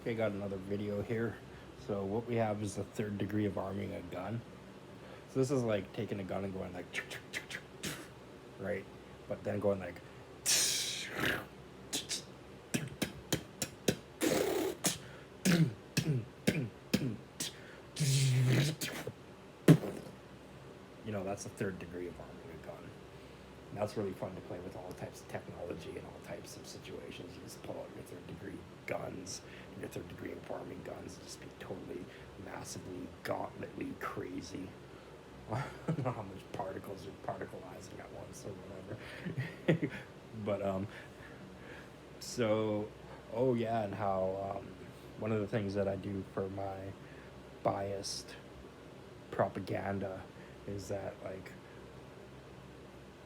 Okay, got another video here. So what we have is the third degree of arming a gun. So this is like taking a gun and going like, right? But then going like, that's the third degree of arming a gun. And that's really fun to play with all types of technology and all types of situations. You just pull out your third degree guns and your third degree of arming guns and just be totally, massively, gauntletly crazy. I don't know how much particles are particleizing at once or whatever. but so oh yeah, and how one of the things that I do for my biased propaganda is that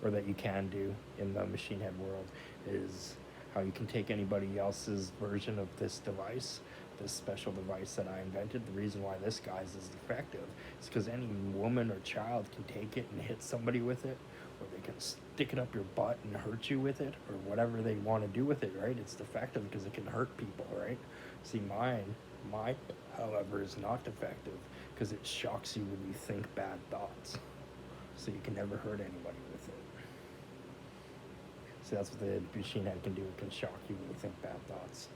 or that you can do in the machine head world, is how you can take anybody else's version of this device, this special device that I invented. The reason why this guy's is defective is because any woman or child can take it and hit somebody with it, or they can stick it up your butt and hurt you with it, or whatever they want to do with it, right? It's defective because it can hurt people, right? See, my however, is not defective because it shocks you when you think bad thoughts. So you can never hurt anybody with it. So that's what the machine head can do. It can shock you when you think bad thoughts.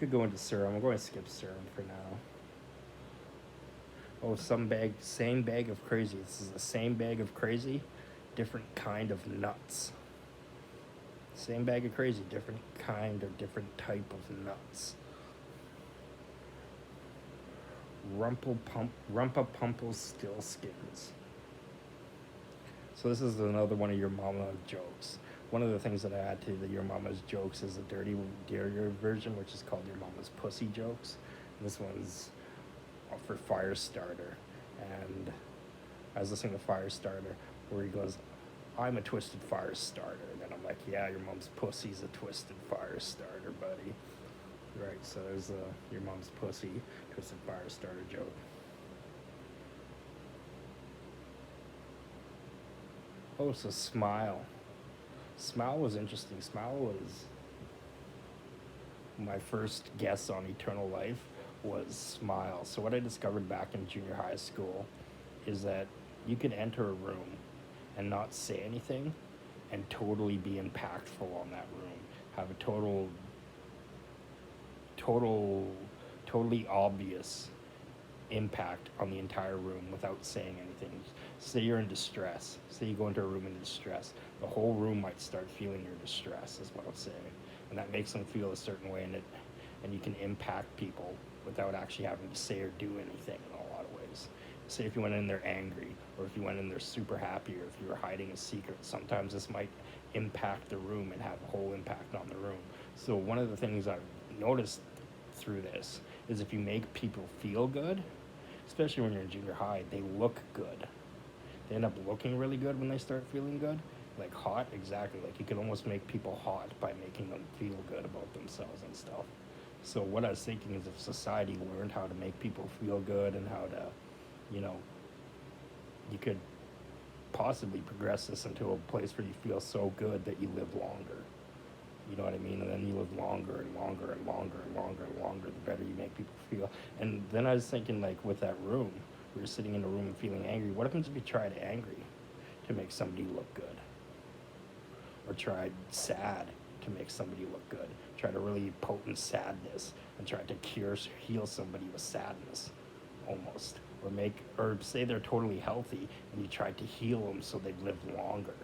Could go into serum. I'm going to skip serum for now. Oh, same bag of crazy. This is the same bag of crazy, different kind of nuts. Same bag of crazy, different kind or different type of nuts. Rumpa Pumple's still skins. So this is another one of your mama jokes. One of the things that I add to the your mama's jokes is a dirtier version, which is called your mama's pussy jokes. And this one's for Firestarter. And I was listening to Firestarter where he goes, "I'm a twisted fire starter." And then I'm like, "Yeah, your mom's pussy's a twisted fire starter, buddy." Right, so there's your mom's pussy, twisted fire starter joke. Oh, so Smile. Smile was interesting. Smile was my first guess on Eternal Life was Smile. So what I discovered back in junior high school is that you could enter a room and not say anything and totally be impactful on that room. Have a totally obvious impact on the entire room without saying anything. Say you're in distress. Say you go into a room in distress. The whole room might start feeling your distress, is what I'm saying. And that makes them feel a certain way, and you can impact people without actually having to say or do anything in a lot of ways. Say if you went in there angry, or if you went in there super happy, or if you were hiding a secret, sometimes this might impact the room and have a whole impact on the room. So one of the things I've noticed through this is if you make people feel good, especially when you're in junior high, they look good. They end up looking really good when they start feeling good. Like hot, exactly. Like you can almost make people hot by making them feel good about themselves and stuff. So what I was thinking is if society learned how to make people feel good and how to, you could possibly progress this into a place where you feel so good that you live longer. You know what I mean? And then you live longer and longer and longer and longer and longer, the better you make people feel. And then I was thinking, like, with that room, we were sitting in a room and feeling angry. What happens if you tried angry to make somebody look good? Or tried sad to make somebody look good? Tried a really potent sadness and tried to heal somebody with sadness, almost. Or say they're totally healthy and you tried to heal them so they'd live longer.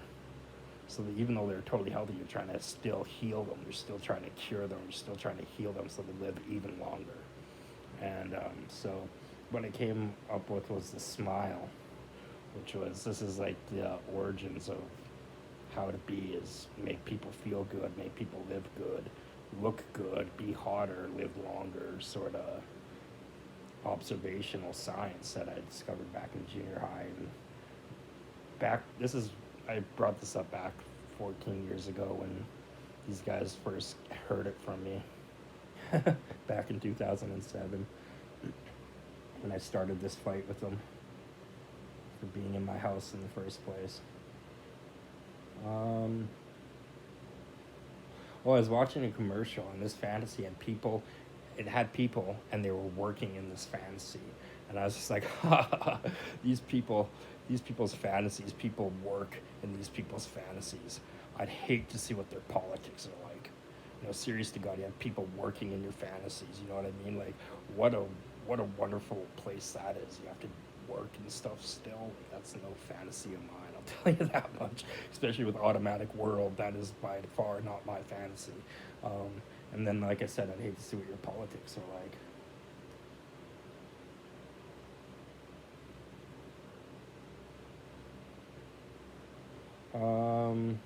So that even though they're totally healthy, you're trying to still heal them. You're still trying to cure them. You're still trying to heal them so they live even longer. And so what I came up with was the Smile, this is like the origins of how to be is make people feel good, make people live good, look good, be hotter, live longer, sort of observational science that I discovered back in junior high. And I brought this up back 14 years ago when these guys first heard it from me back in 2007 when I started this fight with them for being in my house in the first place. Well, I was watching a commercial, and this fantasy had people. It had people, and they were working in this fantasy, and I was just like, these people, these people's fantasies. People work in these people's fantasies. I'd hate to see what their politics are like. Serious to God, you have people working in your fantasies. You know what I mean? Like, what a what a wonderful place that is. You have to work and stuff still. That's no fantasy of mine. I'll tell you that much. Especially with Automatic World, that is by far not my fantasy. Um, and then, like I said, I'd hate to see what your politics are like. Um,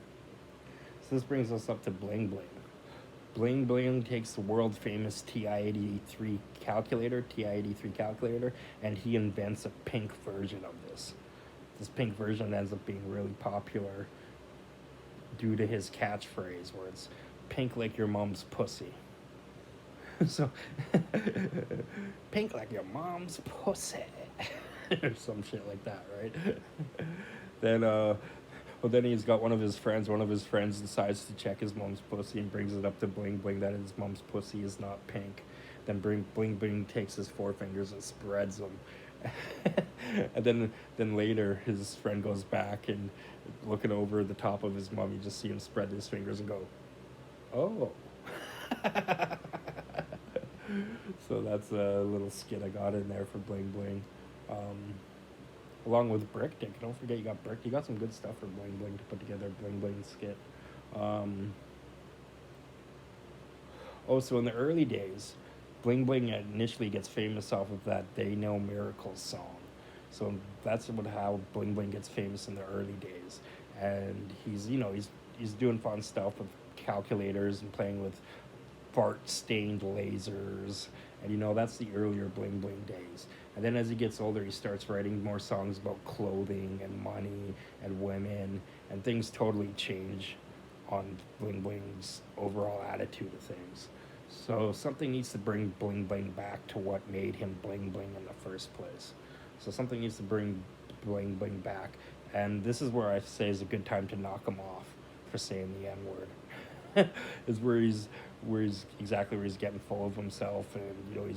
so this brings us up to Bling Bling. Bling Bling takes the world famous TI-83 calculator, and he invents a pink version of this. This pink version ends up being really popular due to his catchphrase, where it's "pink like your mom's pussy." So, pink like your mom's pussy, or some shit like that, right? then, well, then he's got one of his friends. One of his friends decides to check his mom's pussy and brings it up to Bling Bling that his mom's pussy is not pink. Then Bling Bling takes his forefingers and spreads them. And then later, his friend goes back and looking over the top of his mom, you just see him spread his fingers and go, "Oh." So that's a little skit I got in there for Bling Bling. Um, Along with Brick Dick. Don't forget you got Brick. You got some good stuff for Bling Bling to put together a Bling Bling skit. Um, so in the early days, Bling Bling initially gets famous off of that "They Know Miracles" song. So that's how Bling Bling gets famous in the early days. And he's doing fun stuff with calculators and playing with fart stained lasers, and that's the earlier Bling Bling days. And then as he gets older, he starts writing more songs about clothing and money and women, and things totally change on Bling Bling's overall attitude of things. So something needs to bring Bling Bling back to what made him Bling Bling in the first place. So something needs to bring Bling Bling back, and this is where I say is a good time to knock him off for saying the N word. Is where he's exactly where he's getting full of himself, and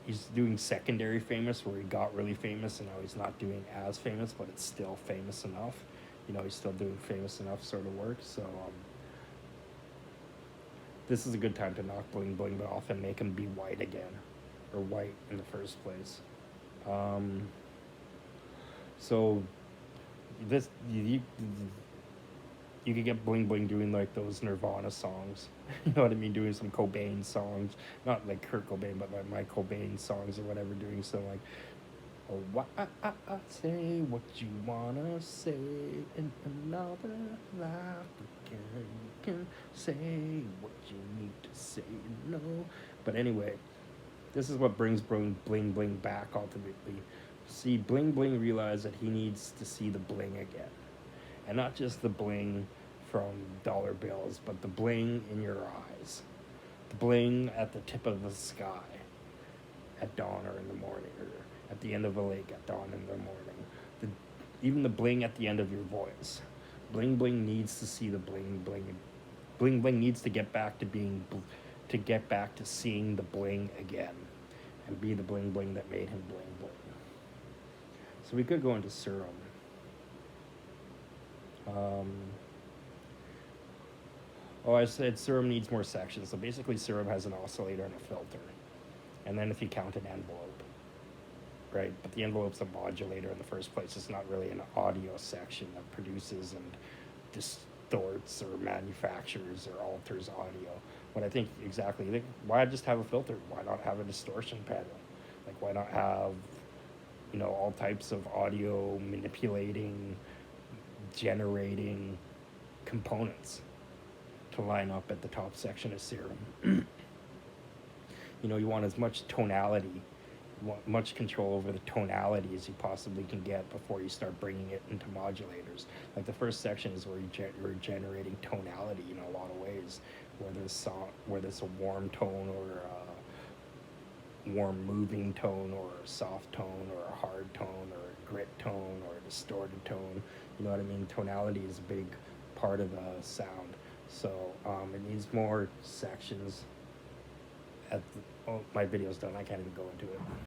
he's doing secondary famous, where he got really famous, and now he's not doing as famous, but it's still famous enough. He's still doing famous enough sort of work. So this is a good time to knock Bling Bling off and make him be white again, or white in the first place. Um, so this you could get Bling Bling doing like those Nirvana songs. You know what I mean? Doing some Cobain songs. Not like Kurt Cobain, but like my Cobain songs or whatever. Doing some like, "Oh, why say what you wanna say in another life again. You can say what you need to say, no." But anyway, this is what brings Bling Bling back ultimately. See, Bling Bling realized that he needs to see the bling again. And not just the bling from dollar bills, but the bling in your eyes. The bling at the tip of the sky at dawn or in the morning, or at the end of a lake at dawn in the morning. The, Even the bling at the end of your voice. Bling Bling needs to see the bling bling. Bling Bling needs to get back to seeing the bling again, and be the bling bling that made him Bling Bling. So we could go into Serum. Um, I said Serum needs more sections. So basically, Serum has an oscillator and a filter, and then if you count an envelope, right? But the envelope's a modulator in the first place. It's not really an audio section that produces and distorts or manufactures or alters audio. But I think exactly, why just have a filter? Why not have a distortion pedal? Like, why not have all types of audio manipulating, generating components to line up at the top section of Serum? You want as much tonality, you want much control over the tonality as you possibly can get before you start bringing it into modulators. Like the first section is where you're generating tonality in a lot of ways, whether it's a warm tone or a warm moving tone or a soft tone or a hard tone or a grit tone or a distorted tone. You know what I mean? Tonality is a big part of the sound. So it needs more sections. Oh, my video's done. I can't even go into it.